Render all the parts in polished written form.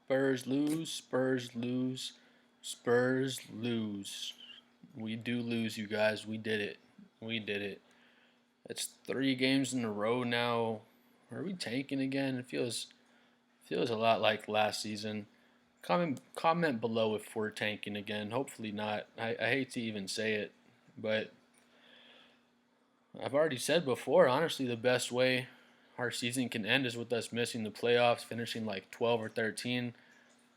Spurs lose, Spurs lose, Spurs lose. We do lose, you guys. We did it. We did it. It's 3 games in a row now. Are we tanking again? It feels a lot like last season. Comment below if we're tanking again. Hopefully not. I hate to even say it, but I've already said before, honestly, the best way our season can end is with us missing the playoffs, finishing like 12 or 13,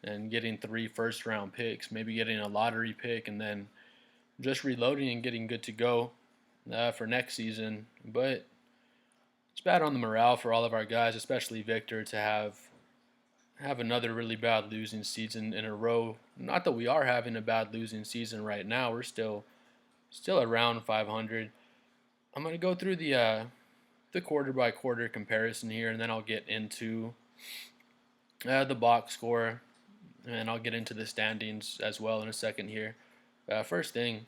and getting 3 first round picks, maybe getting a lottery pick, and then just reloading and getting good to go for next season. But it's bad on the morale for all of our guys, especially Victor, to have another really bad losing season in a row. Not that we are having a bad losing season right now. We're still around 500. I'm gonna go through the quarter by quarter comparison here, and then I'll get into the box score, and I'll get into the standings as well in a second here. First thing,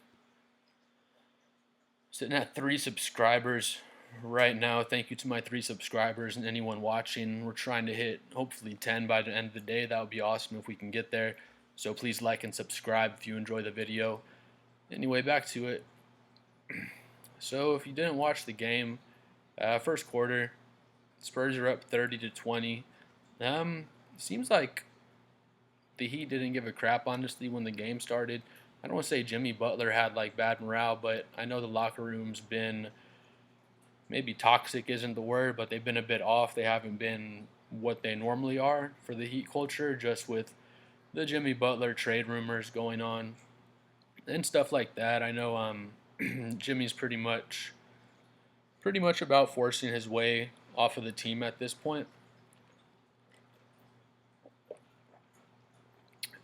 sitting at 3 subscribers right now. Thank you to my 3 subscribers and anyone watching. We're trying to hit hopefully 10 by the end of the day. That would be awesome if we can get there. So please like and subscribe if you enjoy the video. Anyway, back to it. So if you didn't watch the game, first quarter, Spurs are up 30-20. Seems like the Heat didn't give a crap, honestly, when the game started. I don't want to say Jimmy Butler had like bad morale, but I know the locker room's been, maybe toxic isn't the word, but they've been a bit off. They haven't been what they normally are for the Heat culture, just with the Jimmy Butler trade rumors going on and stuff like that. I know Jimmy's pretty much about forcing his way off of the team at this point.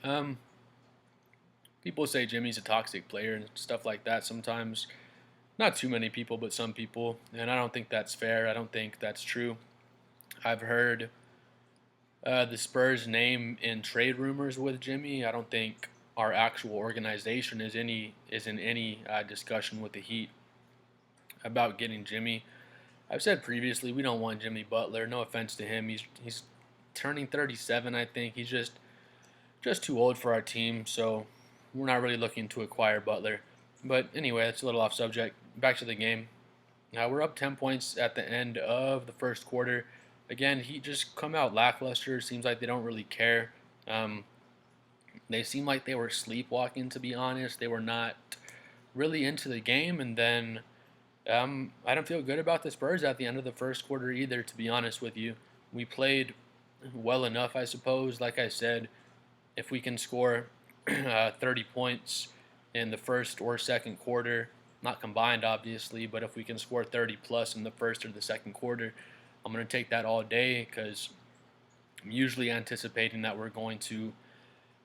Um, People say Jimmy's a toxic player and stuff like that sometimes. Not too many people, but some people, and I don't think that's fair. I don't think that's true. I've heard the Spurs name in trade rumors with Jimmy. I don't think our actual organization is in any discussion with the Heat about getting Jimmy. I've said previously we don't want Jimmy Butler. No offense to him. He's turning 37. I think he's just too old for our team. So we're not really looking to acquire Butler. But anyway, that's a little off subject. Back to the game. Now we're up 10 points at the end of the first quarter. Again, he just come out lackluster. Seems like they don't really care. They seem like they were sleepwalking, to be honest. They were not really into the game. And then I don't feel good about the Spurs at the end of the first quarter either, to be honest with you. We played well enough, I suppose. Like I said, if we can score 30 points in the first or second quarter, not combined obviously, but if we can score 30 plus in the first or the second quarter, I'm going to take that all day, because I'm usually anticipating that we're going to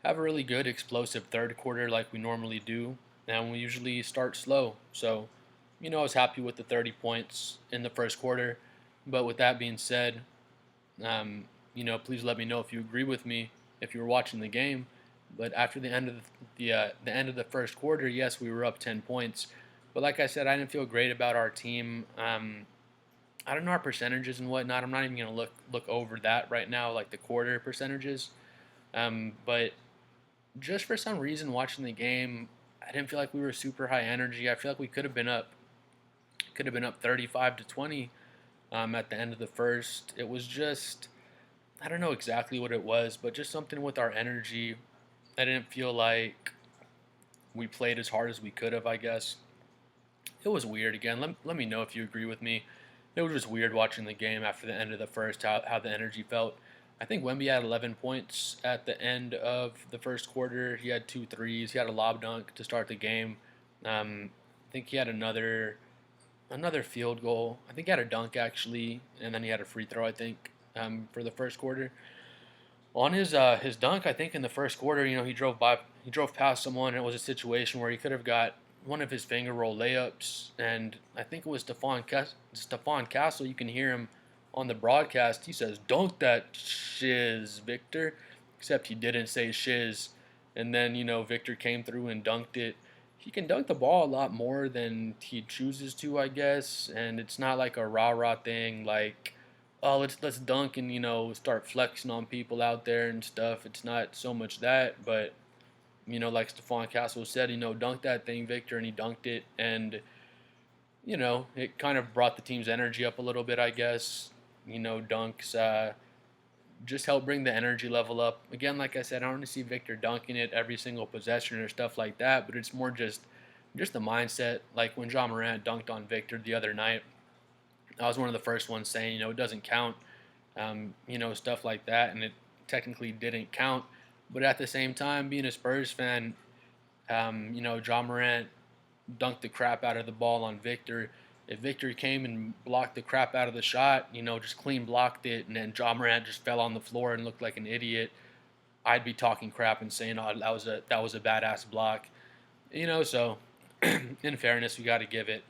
have a really good explosive third quarter like we normally do, and we usually start slow. So, I was happy with the 30 points in the first quarter. But with that being said, please let me know if you agree with me if you were watching the game. But after the end of the end of the first quarter, yes, we were up 10 points. But like I said, I didn't feel great about our team. I don't know our percentages and whatnot. I'm not even gonna look over that right now, like the quarter percentages. But just for some reason, watching the game, I didn't feel like we were super high energy. I feel like we could have been up 35-20 at the end of the first. It was just, I don't know exactly what it was, but just something with our energy. I didn't feel like we played as hard as we could have, I guess. It was weird again. Let me know if you agree with me. It was just weird watching the game after the end of the first, how the energy felt. I think Wemby had 11 points at the end of the first quarter. He had 2 threes. He had a lob dunk to start the game. I think he had another field goal. I think he had a dunk actually, and then he had a free throw, I think, for the first quarter. On his dunk, I think in the first quarter, he drove past someone, and it was a situation where he could have got one of his finger roll layups, and I think it was Stephon Castle. You can hear him on the broadcast. He says, "Dunk that shiz, Victor," except he didn't say shiz. And then Victor came through and dunked it. He can dunk the ball a lot more than he chooses to, I guess, and it's not like a rah rah thing like, oh, let's dunk and start flexing on people out there and stuff. It's not so much that, but like Stephon Castle said, dunk that thing, Victor, and he dunked it, and it kind of brought the team's energy up a little bit, I guess. Dunks just help bring the energy level up. Again, like I said, I don't want to see Victor dunking it every single possession or stuff like that, but it's more just the mindset. Like when John Morant dunked on Victor the other night, I was one of the first ones saying, it doesn't count, stuff like that, and it technically didn't count. But at the same time, being a Spurs fan, John Morant dunked the crap out of the ball on Victor. If Victor came and blocked the crap out of the shot, just clean blocked it, and then John Morant just fell on the floor and looked like an idiot, I'd be talking crap and saying, "Oh, that was a badass block." So in fairness, we got to give it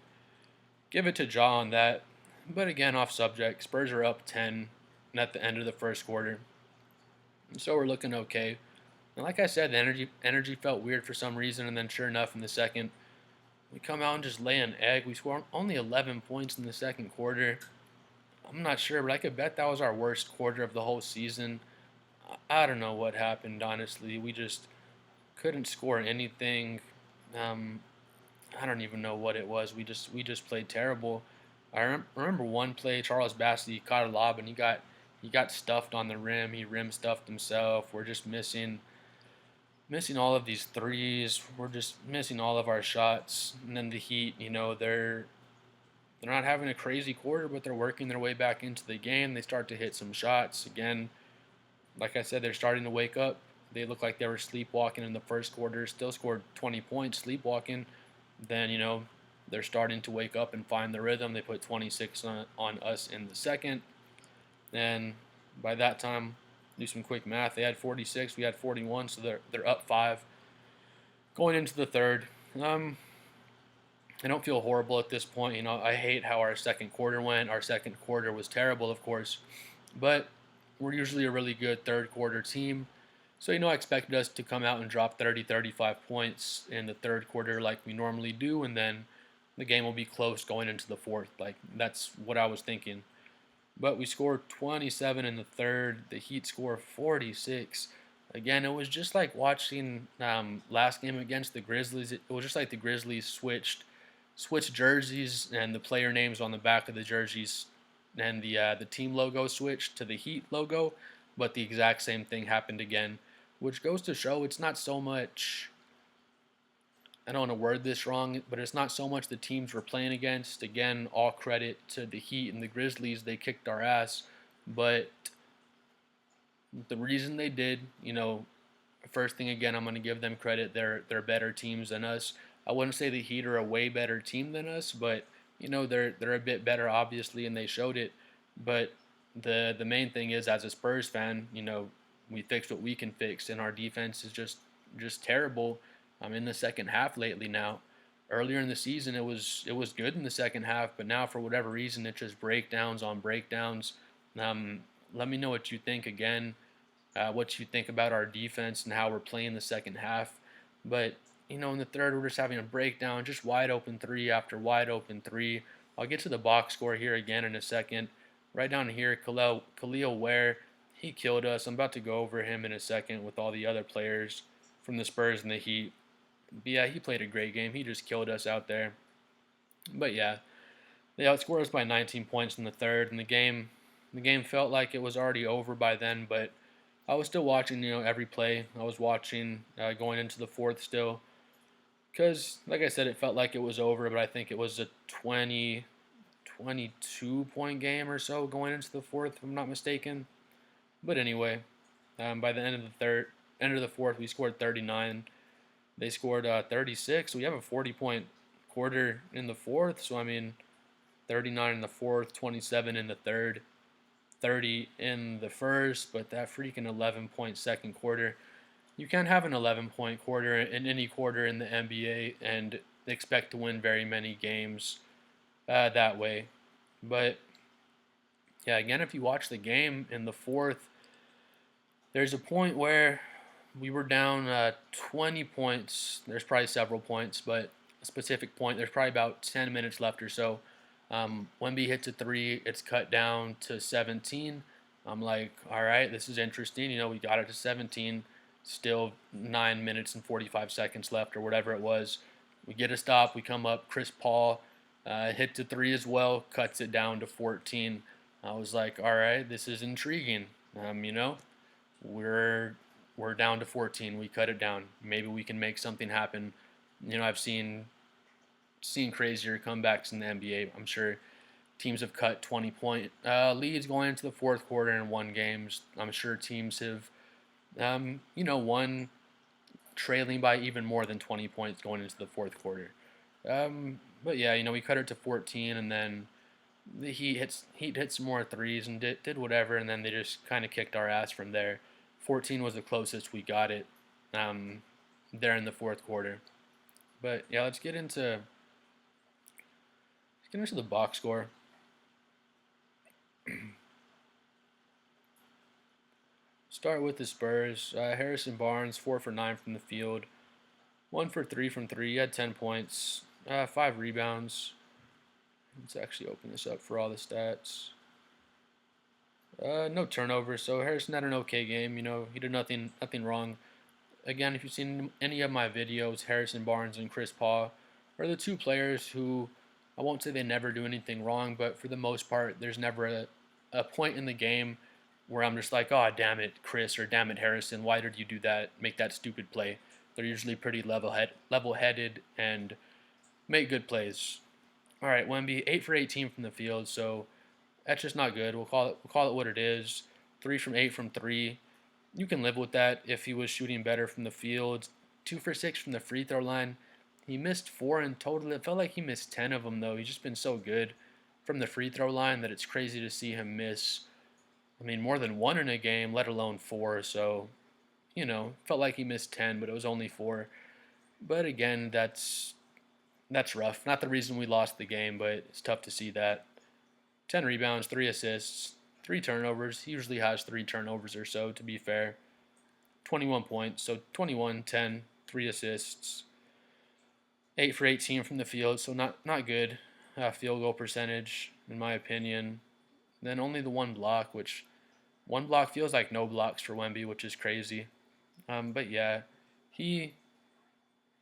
to Ja on that. But again, off subject, Spurs are up 10 at the end of the first quarter, so we're looking okay. And like I said, the energy felt weird for some reason, and then sure enough, in the second, we come out and just lay an egg. We score only 11 points in the second quarter. I'm not sure, but I could bet that was our worst quarter of the whole season. I don't know what happened, honestly. We just couldn't score anything. Um, I don't even know what it was. We just played terrible. I remember one play, Charles Bassey caught a lob and he got stuffed on the rim. He rim stuffed himself. We're just missing all of these threes. We're just missing all of our shots. And then the Heat, they're not having a crazy quarter, but they're working their way back into the game. They start to hit some shots. Again, like I said, they're starting to wake up. They look like they were sleepwalking in the first quarter, still scored 20 points sleepwalking. Then, they're starting to wake up and find the rhythm. They put 26 on us in the second. And by that time, do some quick math. They had 46, we had 41, so they're up 5. Going into the third, I don't feel horrible at this point. I hate how our second quarter went. Our second quarter was terrible, of course, but we're usually a really good third quarter team. So, I expected us to come out and drop 30, 35 points in the third quarter like we normally do, and then the game will be close going into the fourth. Like, that's what I was thinking. But we scored 27 in the third. The Heat scored 46. Again, it was just like watching last game against the Grizzlies. It was just like the Grizzlies switched jerseys and the player names on the back of the jerseys and the team logo switched to the Heat logo, but the exact same thing happened again, which goes to show it's not so much. I don't want to word this wrong, but it's not so much the teams we're playing against. Again, all credit to the Heat and the Grizzlies. They kicked our ass. But the reason they did, first thing again, I'm going to give them credit. They're better teams than us. I wouldn't say the Heat are a way better team than us, but they're a bit better obviously, and they showed it. But the main thing is, as a Spurs fan, we fixed what we can fix, and our defense is just terrible. I'm in the second half lately now. Earlier in the season, it was good in the second half, but now for whatever reason, it's just breakdowns on breakdowns. Let me know what you think again, what you think about our defense and how we're playing the second half. But in the third, we're just having a breakdown, just wide open three after wide open three. I'll get to the box score here again in a second. Right down here, Khalil Ware, he killed us. I'm about to go over him in a second with all the other players from the Spurs and the Heat. But yeah, he played a great game. He just killed us out there. But yeah, they outscored us by 19 points in the third, and the game felt like it was already over by then. But I was still watching, every play. I was watching going into the fourth still, because like I said, it felt like it was over. But I think it was a 22 point game or so going into the fourth, if I'm not mistaken. But anyway, by the end of the fourth, we scored 39. They scored 36. We have a 40-point quarter in the fourth. So, 39 in the fourth, 27 in the third, 30 in the first. But that freaking 11-point second quarter. You can't have an 11-point quarter in any quarter in the NBA and expect to win very many games that way. But, yeah, again, if you watch the game in the fourth, there's a point where we were down 20 points. There's probably several points, but a specific point. There's probably about 10 minutes left or so. Wemby hits a three, it's cut down to 17. I'm like, all right, this is interesting. We got it to 17. Still 9 minutes and 45 seconds left, or whatever it was. We get a stop. We come up. Chris Paul hits a three as well, cuts it down to 14. I was like, all right, this is intriguing. We're we're down to 14. We cut it down. Maybe we can make something happen. I've seen crazier comebacks in the NBA. I'm sure teams have cut 20-point leads going into the fourth quarter and won games. I'm sure teams have, won trailing by even more than 20 points going into the fourth quarter. But yeah, we cut it to 14, and then the Heat hit some more threes and did whatever, and then they just kind of kicked our ass from there. 14 was the closest we got it there in the fourth quarter. But yeah, let's get into the box score. Start with the Spurs. Harrison Barnes, 4 for 9 from the field, 1 for 3 from three. He had 10 points, 5 rebounds. Let's actually open this up for all the stats. No turnovers, so Harrison had an okay game. He did nothing wrong. Again, if you've seen any of my videos, Harrison Barnes and Chris Paul are the two players who, I won't say they never do anything wrong, but for the most part, there's never a point in the game where I'm just like, oh, damn it, Chris, or damn it, Harrison, why did you do that? Make that stupid play. They're usually pretty level-headed and make good plays. All right, Wemby, 8 for 18 from the field, so that's just not good. We'll call it what it is. 3 from 8 from three. You can live with that if he was shooting better from the field. 2 for 6 from the free throw line. He missed 4 in total. It felt like he missed 10 of them, though. He's just been so good from the free throw line that it's crazy to see him miss, more than 1 in a game, let alone 4. So, felt like he missed 10, but it was only 4. But again, that's rough. Not the reason we lost the game, but it's tough to see that. 10 rebounds, 3 assists, 3 turnovers. He usually has 3 turnovers or so, to be fair. 21 points, so 21, 10, 3 assists. 8 for 18 from the field, so not good field goal percentage, in my opinion. Then only the 1 block, which 1 block feels like no blocks for Wemby, which is crazy. But yeah, he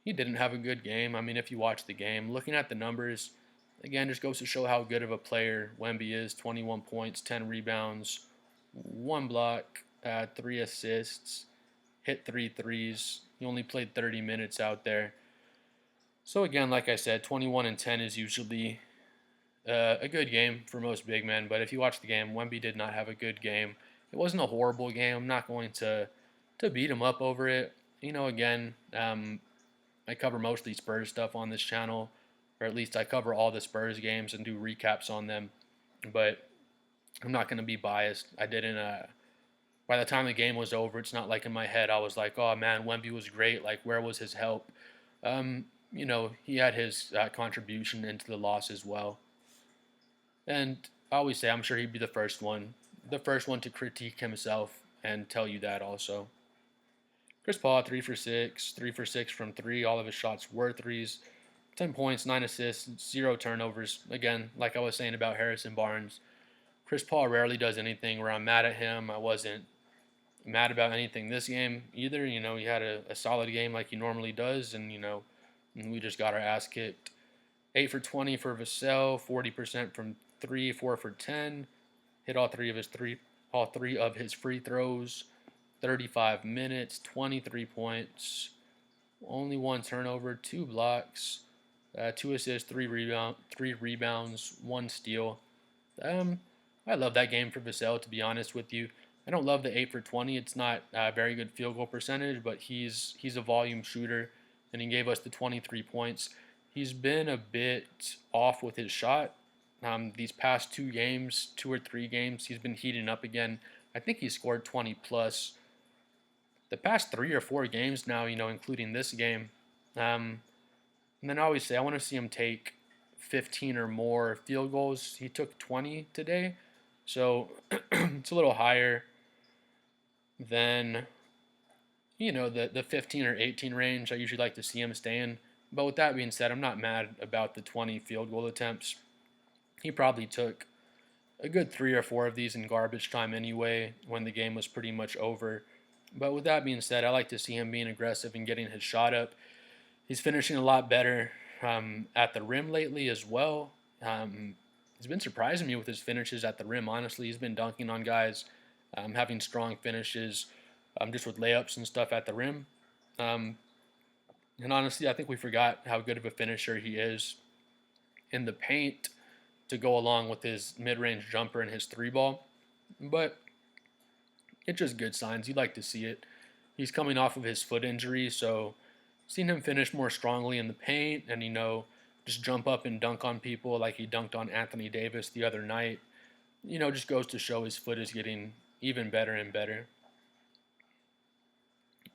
didn't have a good game. If you watch the game, looking at the numbers, again, just goes to show how good of a player Wemby is. 21 points, 10 rebounds, 1 block, 3 assists, hit 3 threes. He only played 30 minutes out there. So again, like I said, 21 and 10 is usually a good game for most big men. But if you watch the game, Wemby did not have a good game. It wasn't a horrible game. I'm not going to beat him up over it. Again, I cover mostly Spurs stuff on this channel, or at least I cover all the Spurs games and do recaps on them. But I'm not going to be biased. I didn't. By the time the game was over, it's not like in my head I was like, oh man, Wemby was great. Like, where was his help? He had his contribution into the loss as well. And I always say, I'm sure he'd be the first one to critique himself and tell you that also. Chris Paul, 3 for 6, 3 for 6 from three. All of his shots were threes. 10 points, 9 assists, 0 turnovers. Again, like I was saying about Harrison Barnes, Chris Paul rarely does anything where I'm mad at him. I wasn't mad about anything this game either. He had a solid game like he normally does, and we just got our ass kicked. 8 for 20 for Vassell, 40% from three, 4 for 10. Hit all three of his free throws. 35 minutes, 23 points, only 1 turnover, 2 blocks, 2 assists, 3 rebounds, 1 steal. I love that game for Vassell, to be honest with you. I don't love the 8 for 20. It's not a very good field goal percentage, but he's a volume shooter, and he gave us the 23 points. He's been a bit off with his shot. These past 2 games, 2 or 3 games, he's been heating up again. I think he scored 20 plus the past 3 or 4 games now, including this game. And then I always say I want to see him take 15 or more field goals. He took 20 today, so it's a little higher than the 15 or 18 range I usually like to see him stay in. But with that being said, I'm not mad about the 20 field goal attempts. He probably took a good 3 or 4 of these in garbage time anyway when the game was pretty much over. But with that being said, I like to see him being aggressive and getting his shot up. He's finishing a lot better at the rim lately as well. He's been surprising me with his finishes at the rim. Honestly, he's been dunking on guys, having strong finishes, just with layups and stuff at the rim. Um, and honestly, I think we forgot how good of a finisher he is in the paint to go along with his mid-range jumper and his three ball. But it's just good signs. You'd like to see it. He's coming off of his foot injury, so seeing him finish more strongly in the paint and, just jump up and dunk on people like he dunked on Anthony Davis the other night, just goes to show his foot is getting even better and better.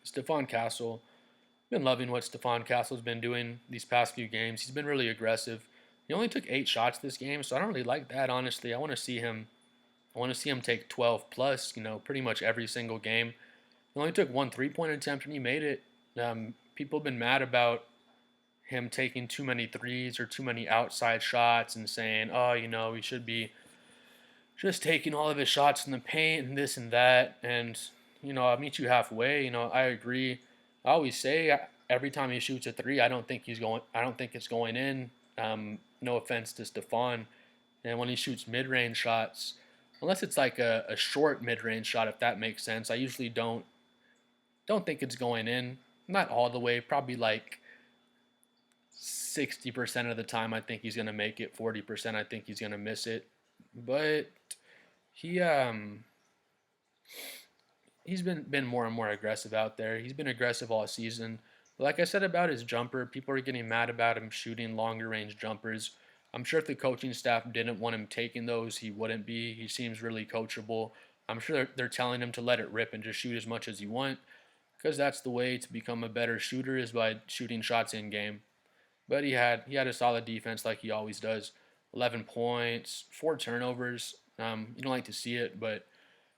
Stephon Castle, been loving what Stephon Castle's been doing these past few games. He's been really aggressive. He only took 8 shots this game, so I don't really like that, honestly. I want to see him take 12 plus, pretty much every single game. He only took one three-point attempt and he made it. People have been mad about him taking too many threes or too many outside shots and saying, oh, he should be just taking all of his shots in the paint and this and that. And, I'll meet you halfway. I agree. I always say every time he shoots a three, I don't think it's going in. No offense to Stephon. And when he shoots mid-range shots, unless it's like a short mid-range shot, if that makes sense, I usually don't think it's going in. Not all the way, probably like 60% of the time I think he's gonna make it. 40% I think he's gonna miss it. But he he's been more and more aggressive out there. He's been aggressive all season. But like I said about his jumper, people are getting mad about him shooting longer range jumpers. I'm sure if the coaching staff didn't want him taking those, he wouldn't be. He seems really coachable. I'm sure they're telling him to let it rip and just shoot as much as you want, because that's the way to become a better shooter, is by shooting shots in game. But he had a solid defense like he always does. 11 points, 4 turnovers. You don't like to see it, but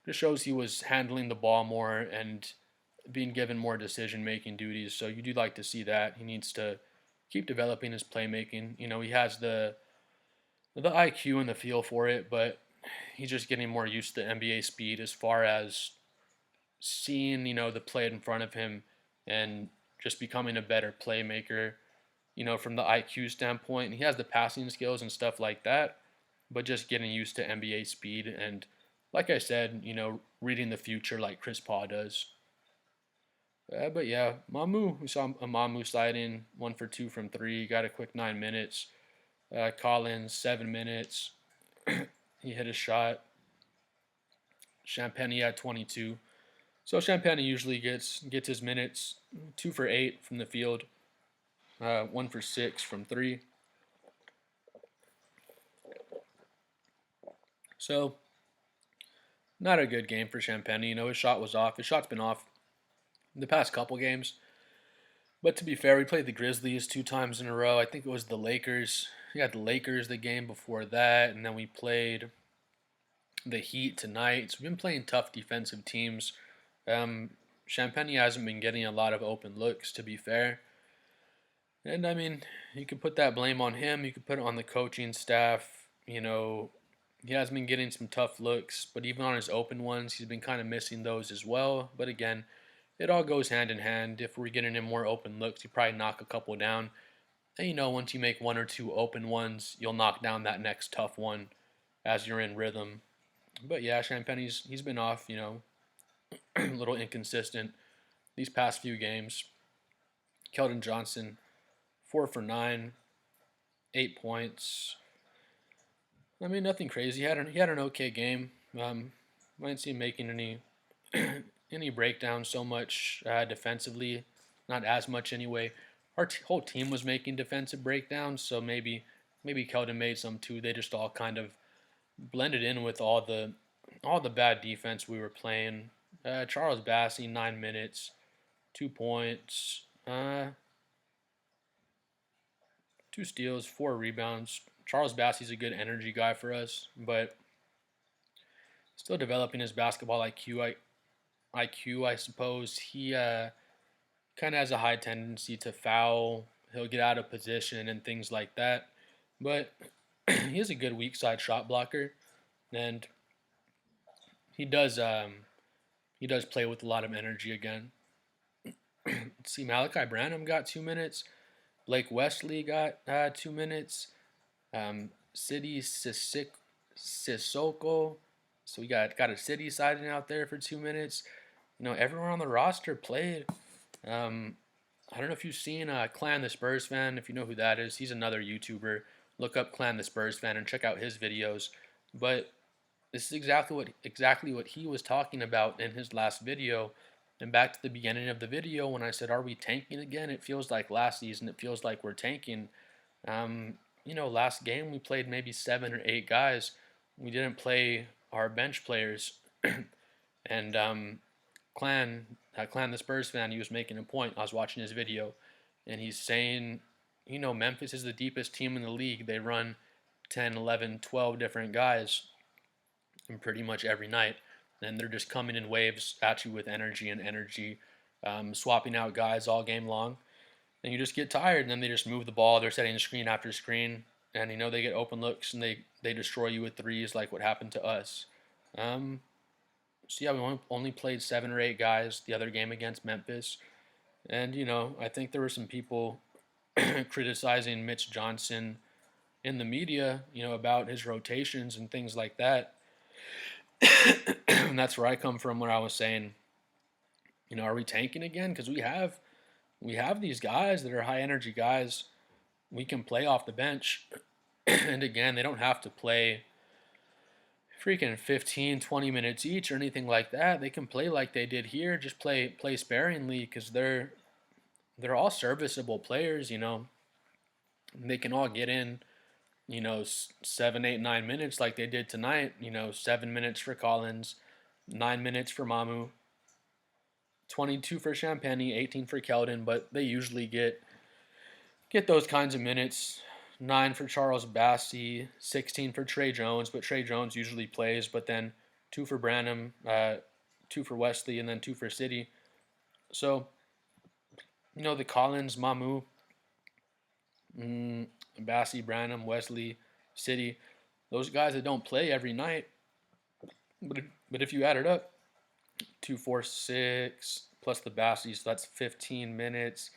just shows he was handling the ball more and being given more decision making duties. So you do like to see that. He needs to keep developing his playmaking. He has the IQ and the feel for it, but he's just getting more used to NBA speed as far as seeing, the play in front of him and just becoming a better playmaker, from the IQ standpoint. He has the passing skills and stuff like that, but just getting used to NBA speed and, like I said, reading the future like Chris Paul does. But yeah, Mamu, we saw a Mamu slide in 1 for 2 from three, got a quick 9 minutes. Collins, 7 minutes. He hit a shot. Champagne had 22. So Champagne usually gets his minutes. 2 for 8 from the field. 1 for 6 from three. So not a good game for Champagne. His shot was off. His shot's been off the past couple games. But to be fair, we played the Grizzlies 2 times in a row. I think it was the Lakers. We got the Lakers the game before that, and then we played the Heat tonight. So we've been playing tough defensive teams. Champagne hasn't been getting a lot of open looks, to be fair. And I mean, you could put that blame on him. You could put it on the coaching staff. He has been getting some tough looks, but even on his open ones, he's been kind of missing those as well. But again, it all goes hand in hand. If we're getting him more open looks, you probably knock a couple down. And once you make 1 or 2 open ones, you'll knock down that next tough one as you're in rhythm. But yeah, Champagne's he's been off, a little inconsistent these past few games. Keldon Johnson, 4 for 9, 8 points. I mean, nothing crazy. He had an okay game. I didn't see him making any breakdowns so much defensively, not as much anyway. Our whole team was making defensive breakdowns, so maybe Keldon made some too. They just all kind of blended in with all the bad defense we were playing. Charles Bassey, 9 minutes, 2 points, 2 steals, 4 rebounds. Charles Bassey's a good energy guy for us, but still developing his basketball IQ, I suppose. He kind of has a high tendency to foul. He'll get out of position and things like that. But he is a good weak side shot blocker, and he does um, he does play with a lot of energy again. Let's see, Malachi Branham got 2 minutes. Blake Wesley got 2 minutes. City Sissoko. So we got a City siding out there for 2 minutes. Everyone on the roster played. Um, I don't know if you've seen Clan the Spurs fan. If you know who that is, he's another YouTuber. Look up Clan the Spurs fan and check out his videos. But this is exactly what he was talking about in his last video. And back to the beginning of the video when I said, "Are we tanking again?" It feels like last season. It feels like we're tanking. Last game we played maybe 7 or 8 guys. We didn't play our bench players, and Clan the Spurs fan, he was making a point. I was watching his video, and he's saying, Memphis is the deepest team in the league. They run 10, 11, 12 different guys and pretty much every night. And they're just coming in waves at you with energy, swapping out guys all game long. And you just get tired, and then they just move the ball. They're setting screen after screen, and they get open looks, and they destroy you with threes like what happened to us. So yeah, we only played 7 or 8 guys the other game against Memphis, and I think there were some people criticizing Mitch Johnson in the media, about his rotations and things like that. And that's where I come from, where I was saying, are we tanking again? Because we have these guys that are high energy guys. We can play off the bench, and again, they don't have to play freaking 15, 20 minutes each or anything like that. They can play like they did here, just play sparingly, because they're all serviceable players. They can all get in, 7, 8, 9 minutes like they did tonight. 7 minutes for Collins, 9 minutes for Mamu, 22 for Champagny, 18 for Keldon, but they usually get those kinds of minutes. 9 for Charles Bassey, 16 for Trey Jones, but Trey Jones usually plays, but then 2 for Branham, 2 for Wesley, and then 2 for City. So, the Collins, Mamu, Bassey, Branham, Wesley, City, those guys that don't play every night, but if you add it up, 2, 4, 6, plus the Bassey, so that's 15 minutes,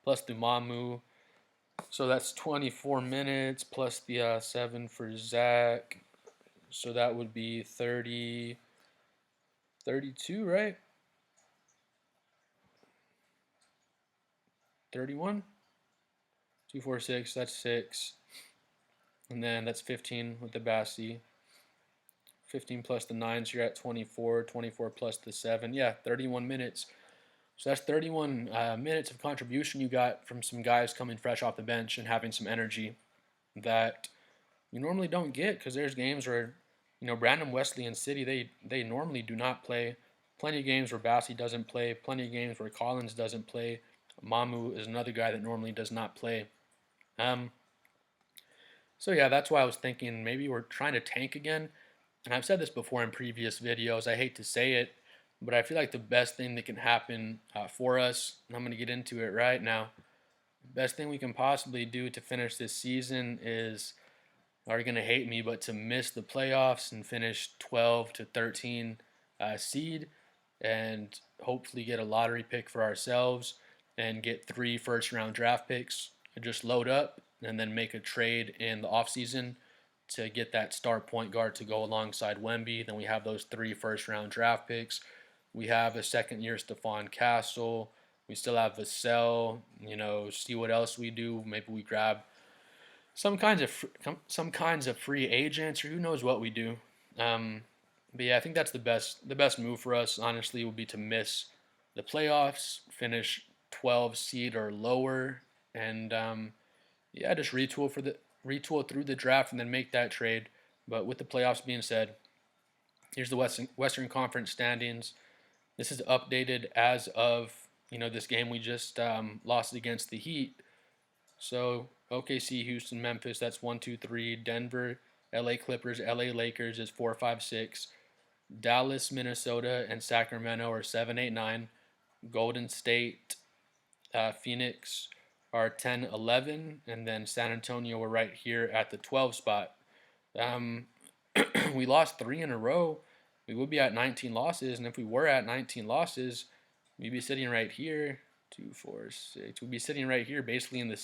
plus the Mamu, so that's 24 minutes, plus the 7 for Zach, so that would be 30, 32, right? 31? 2, 4, 6, that's 6, and then that's 15 with the Bassey. 15 plus the 9, so you're at 24. 24 plus the 7, yeah, 31 minutes. So that's 31 minutes of contribution you got from some guys coming fresh off the bench and having some energy that you normally don't get, because there's games where, Brandon, Wesley, and City, they normally do not play. Plenty of games where Bassey doesn't play. Plenty of games where Collins doesn't play. Mamu is another guy that normally does not play. So yeah, that's why I was thinking maybe we're trying to tank again. And I've said this before in previous videos. I hate to say it, but I feel like the best thing that can happen for us, and I'm going to get into it right now, the best thing we can possibly do to finish this season is, are going to hate me, but to miss the playoffs and finish 12 to 13 seed, and hopefully get a lottery pick for ourselves and get 3 first-round draft picks and just load up and then make a trade in the offseason to get that star point guard to go alongside Wemby. Then we have those 3 first-round draft picks. We have a second-year Stephon Castle. We still have Vassell. See what else we do. Maybe we grab some kinds of free agents, or who knows what we do. But yeah, I think that's the best move for us. Honestly, would be to miss the playoffs, finish 12 seed or lower, and yeah, just retool through the draft and then make that trade. But with the playoffs being said, here's the Western Conference standings. This is updated as of this game we just lost against the Heat. So OKC, Houston, Memphis, that's 1, 2, 3. Denver, LA Clippers, LA Lakers is 4, 5, 6. Dallas, Minnesota, and Sacramento are 7, 8, 9. Golden State, Phoenix are 10, 11, and then San Antonio were right here at the 12 spot. Um, we lost three in a row. We would be at 19 losses, and if we were at 19 losses, we'd be sitting right here. 2, 4, 6. We'd be sitting right here, basically in the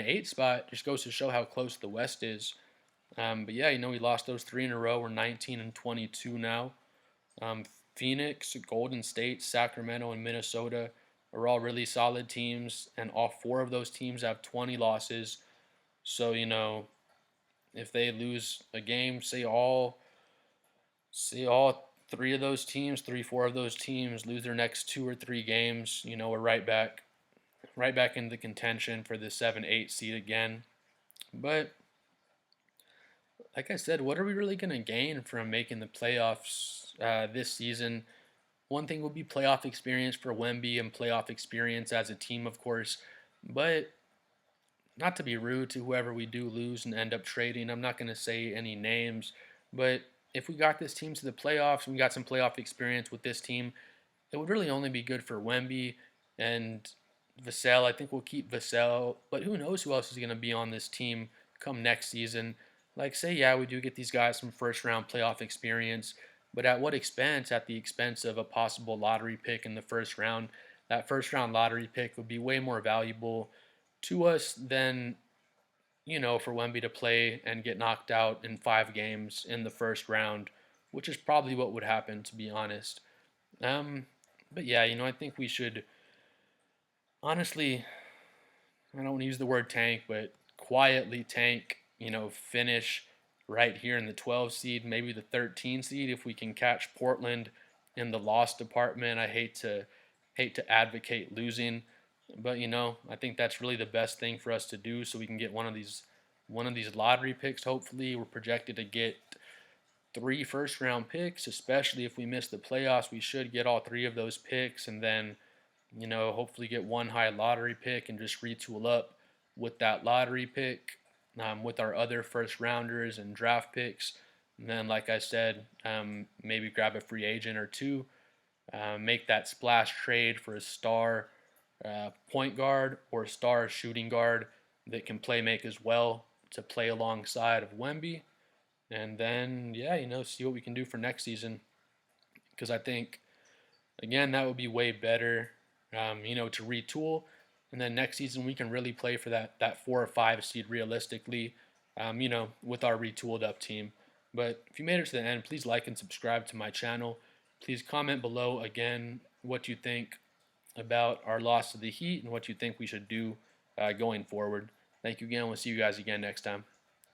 8 spot. Just goes to show how close the West is. But yeah, we lost those three in a row. We're 19 and 22 now. Um, Phoenix, Golden State, Sacramento, and Minnesota are all really solid teams, and all four of those teams have 20 losses. So if they lose a game, say all three of those teams, 3, 4 of those teams lose their next 2 or 3 games, we're right back into contention for the 7, 8 seed again. But like I said, what are we really going to gain from making the playoffs this season? One thing will be playoff experience for Wemby and playoff experience as a team, of course. But not to be rude to whoever we do lose and end up trading, I'm not going to say any names. But if we got this team to the playoffs and we got some playoff experience with this team, it would really only be good for Wemby and Vassell. I think we'll keep Vassell, but who knows who else is going to be on this team come next season. Like, say, yeah, we do get these guys some first round playoff experience, but at what expense? At the expense of a possible lottery pick in the first round. That first round lottery pick would be way more valuable to us than, for Wemby to play and get knocked out in 5 games in the first round, which is probably what would happen, to be honest. Um, but yeah, I think we should honestly, I don't want to use the word tank, but quietly tank, finish right here in the 12 seed, maybe the 13 seed if we can catch Portland in the loss department. I hate to advocate losing, but I think that's really the best thing for us to do so we can get one of these lottery picks. Hopefully, we're projected to get 3 first round picks, especially if we miss the playoffs. We should get all 3 of those picks and then hopefully get one high lottery pick and just retool up with that lottery pick, with our other first rounders and draft picks. And then, like I said, maybe grab a free agent or two, make that splash trade for a star point guard or a star shooting guard that can play make as well to play alongside of Wemby. And then, yeah, see what we can do for next season. Because I think, again, that would be way better, to retool. And then next season we can really play for that 4 or 5 seed realistically, with our retooled up team. But if you made it to the end, please like and subscribe to my channel. Please comment below again what you think about our loss to the Heat and what you think we should do going forward. Thank you again. We'll see you guys again next time.